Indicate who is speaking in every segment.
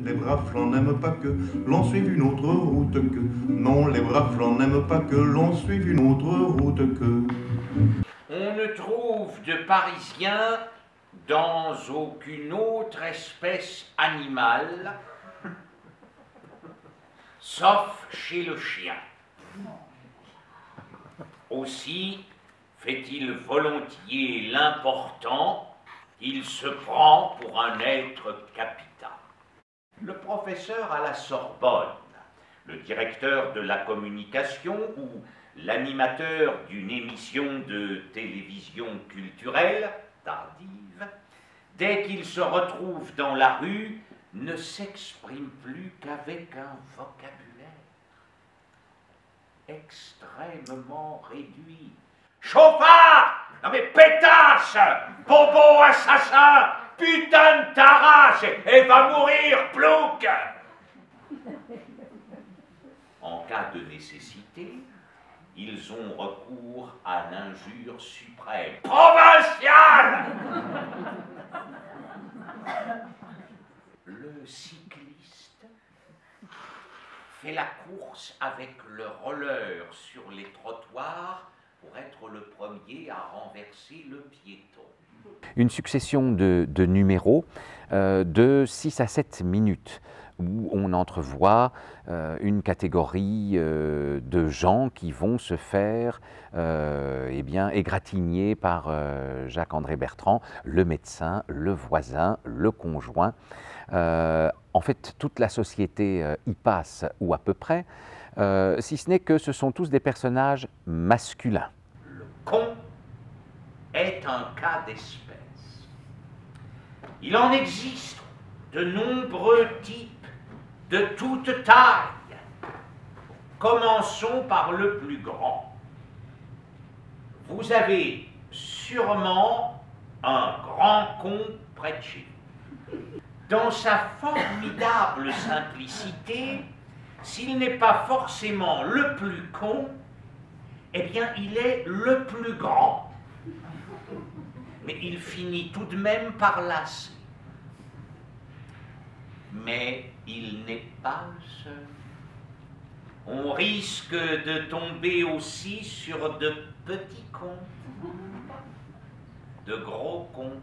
Speaker 1: les braves flancs n'aiment pas que l'on suive une autre route que. Non, les braves flancs n'aiment pas que l'on suive une autre route que.
Speaker 2: On ne trouve de Parisiens dans aucune autre espèce animale, sauf chez le chien. Aussi fait-il volontiers l'important qu'il se prend pour un être capital. Le professeur à la Sorbonne, le directeur de la communication ou l'animateur d'une émission de télévision culturelle tardive, dès qu'il se retrouve dans la rue, ne s'exprime plus qu'avec un vocabulaire extrêmement réduit. Chauffard! Non mais pétasse! Bobo assassin! Putain de tarasse! Et va mourir, plouc! En cas de nécessité, ils ont recours à l'injure suprême. Provincial! Le cycliste fait la course avec le roller sur les trottoirs pour être le premier à renverser le piéton.
Speaker 3: Une succession de numéros de 6 à 7 minutes où on entrevoit une catégorie de gens qui vont se faire égratigner par Jacques-André Bertrand, le médecin, le voisin, le conjoint. En fait, toute la société y passe, ou à peu près, si ce n'est que ce sont tous des personnages masculins.
Speaker 2: Le con est un cas d'espèce. Il en existe de nombreux types, de toute taille. Commençons par le plus grand. Vous avez sûrement un grand con près de chez vous. Dans sa formidable simplicité, s'il n'est pas forcément le plus con, eh bien, il est le plus grand. Mais il finit tout de même par lasser. Mais il n'est pas le seul. On risque de tomber aussi sur de petits cons, de gros cons,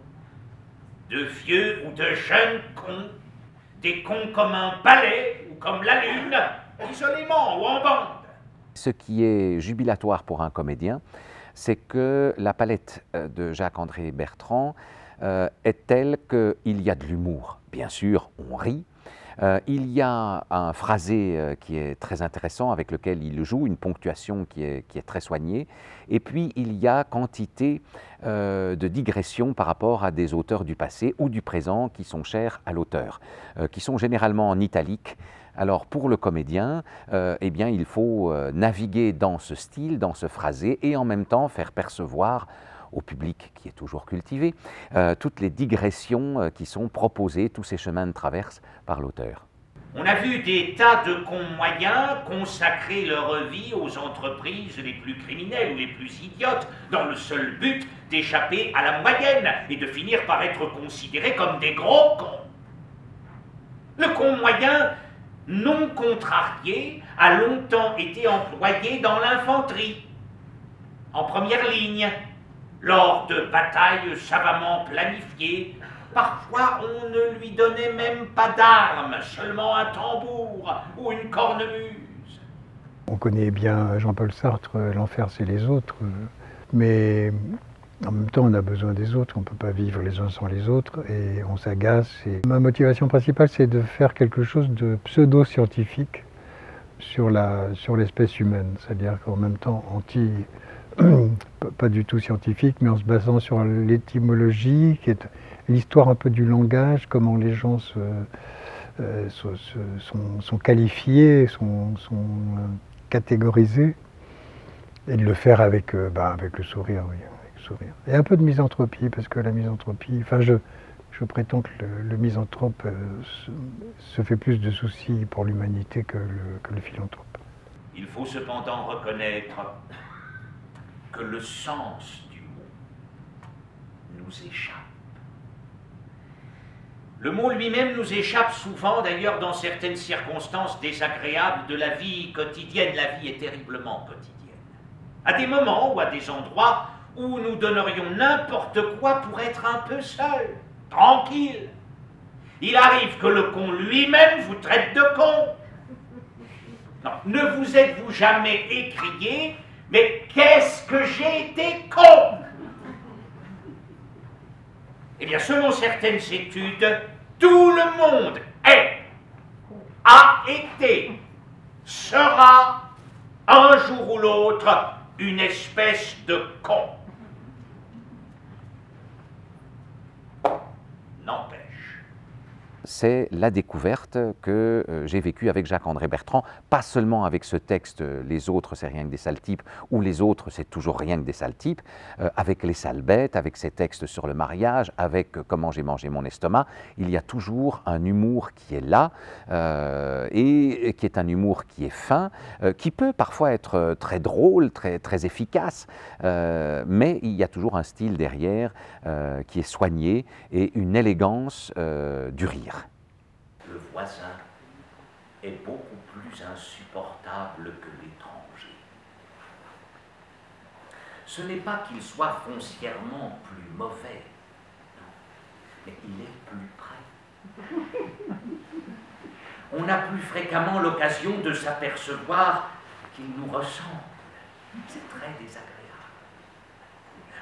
Speaker 2: de vieux ou de jeunes cons, des cons comme un balai ou comme la lune, isolément ou en bande.
Speaker 3: Ce qui est jubilatoire pour un comédien, c'est que la palette de Jacques-André Bertrand est telle qu'il y a de l'humour. Bien sûr, on rit. Il y a un phrasé qui est très intéressant, avec lequel il joue, une ponctuation qui est très soignée. Et puis, il y a quantité de digressions par rapport à des auteurs du passé ou du présent qui sont chers à l'auteur, qui sont généralement en italique. Alors, pour le comédien, eh bien, il faut naviguer dans ce style, dans ce phrasé, et en même temps faire percevoir au public qui est toujours cultivé, toutes les digressions qui sont proposées, tous ces chemins de traverse par l'auteur.
Speaker 2: On a vu des tas de cons moyens consacrer leur vie aux entreprises les plus criminelles ou les plus idiotes, dans le seul but d'échapper à la moyenne et de finir par être considérés comme des gros cons. Le con moyen, non contrarié, a longtemps été employé dans l'infanterie, en première ligne, lors de batailles savamment planifiées. Parfois, on ne lui donnait même pas d'armes, seulement un tambour ou une cornemuse.
Speaker 4: On connaît bien Jean-Paul Sartre, l'enfer c'est les autres, mais en même temps on a besoin des autres, on ne peut pas vivre les uns sans les autres et on s'agace. Ma motivation principale c'est de faire quelque chose de pseudo-scientifique sur l'espèce humaine, c'est-à-dire qu'en même temps pas du tout scientifique, mais en se basant sur l'étymologie, qui est l'histoire un peu du langage, comment les gens sont qualifiés, sont catégorisés, et de le faire avec le sourire, oui, avec le sourire. Et un peu de misanthropie, parce que la misanthropie, enfin je prétends que le misanthrope se fait plus de soucis pour l'humanité que le philanthrope.
Speaker 2: Il faut cependant reconnaître que le sens du mot nous échappe. Le mot lui-même nous échappe souvent, d'ailleurs, dans certaines circonstances désagréables de la vie quotidienne. La vie est terriblement quotidienne. À des moments ou à des endroits où nous donnerions n'importe quoi pour être un peu seul, tranquille. Il arrive que le con lui-même vous traite de con. Non, ne vous êtes-vous jamais écrié, mais qu'est-ce que j'ai été con? Eh bien, selon certaines études, tout le monde est, a été, sera, un jour ou l'autre, une espèce de con. N'empêche.
Speaker 3: C'est la découverte que j'ai vécue avec Jacques-André Bertrand, pas seulement avec ce texte « Les autres, c'est rien que des sales types » ou « Les autres, c'est toujours rien que des sales types », avec Les sales bêtes, avec ses textes sur le mariage, avec Comment j'ai mangé mon estomac. Il y a toujours un humour qui est là et qui est un humour qui est fin, qui peut parfois être très drôle, très efficace, mais il y a toujours un style derrière qui est soigné et une élégance du rire.
Speaker 2: Le voisin est beaucoup plus insupportable que l'étranger. Ce n'est pas qu'il soit foncièrement plus mauvais, non, mais il est plus près. On a plus fréquemment l'occasion de s'apercevoir qu'il nous ressemble. C'est très désagréable.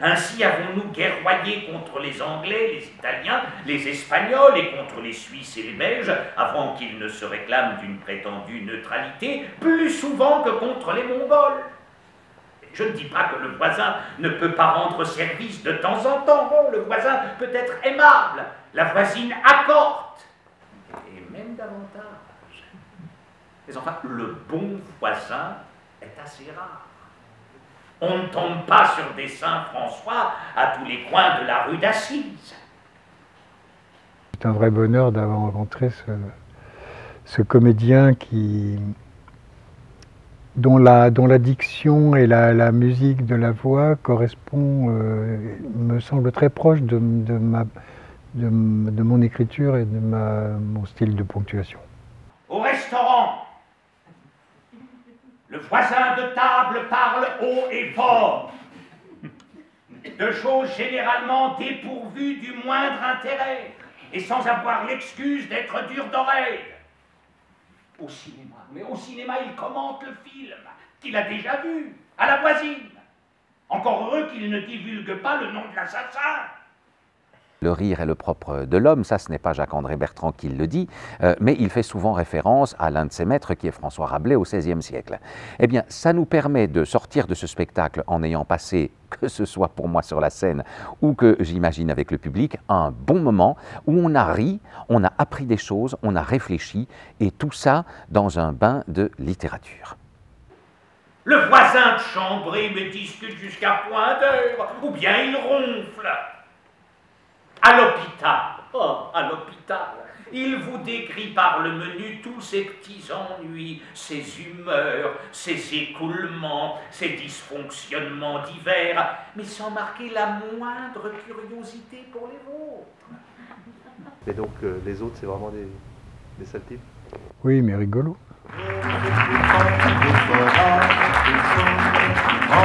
Speaker 2: Ainsi avons-nous guerroyé contre les Anglais, les Italiens, les Espagnols et contre les Suisses et les Belges, avant qu'ils ne se réclament d'une prétendue neutralité, plus souvent que contre les Mongols. Je ne dis pas que le voisin ne peut pas rendre service de temps en temps. Bon, le voisin peut être aimable, la voisine accorte, et même davantage. Mais enfin, le bon voisin est assez rare. On ne tombe pas sur des Saint-François à tous les coins de la rue d'Assise.
Speaker 4: C'est un vrai bonheur d'avoir rencontré ce comédien dont la diction et la musique de la voix correspond, me semble très proche de mon écriture et de mon style de ponctuation.
Speaker 2: Au restaurant, le voisin de table parle haut et fort, de choses généralement dépourvues du moindre intérêt et sans avoir l'excuse d'être dur d'oreille. Au cinéma, il commente le film qu'il a déjà vu, à la voisine. Encore heureux qu'il ne divulgue pas le nom de l'assassin.
Speaker 3: Le rire est le propre de l'homme, ça ce n'est pas Jacques-André Bertrand qui le dit, mais il fait souvent référence à l'un de ses maîtres qui est François Rabelais au XVIe siècle. Eh bien, ça nous permet de sortir de ce spectacle en ayant passé, que ce soit pour moi sur la scène ou que j'imagine avec le public, un bon moment où on a ri, on a appris des choses, on a réfléchi, et tout ça dans un bain de littérature.
Speaker 2: Le voisin de chambrée me discute jusqu'à point d'heure, ou bien il ronfle. À l'hôpital, il vous décrit par le menu tous ses petits ennuis, ses humeurs, ses écoulements, ses dysfonctionnements divers, mais sans marquer la moindre curiosité pour les vôtres.
Speaker 5: Et donc les autres, c'est vraiment des sales types?
Speaker 4: Oui, mais rigolo.
Speaker 1: Oh,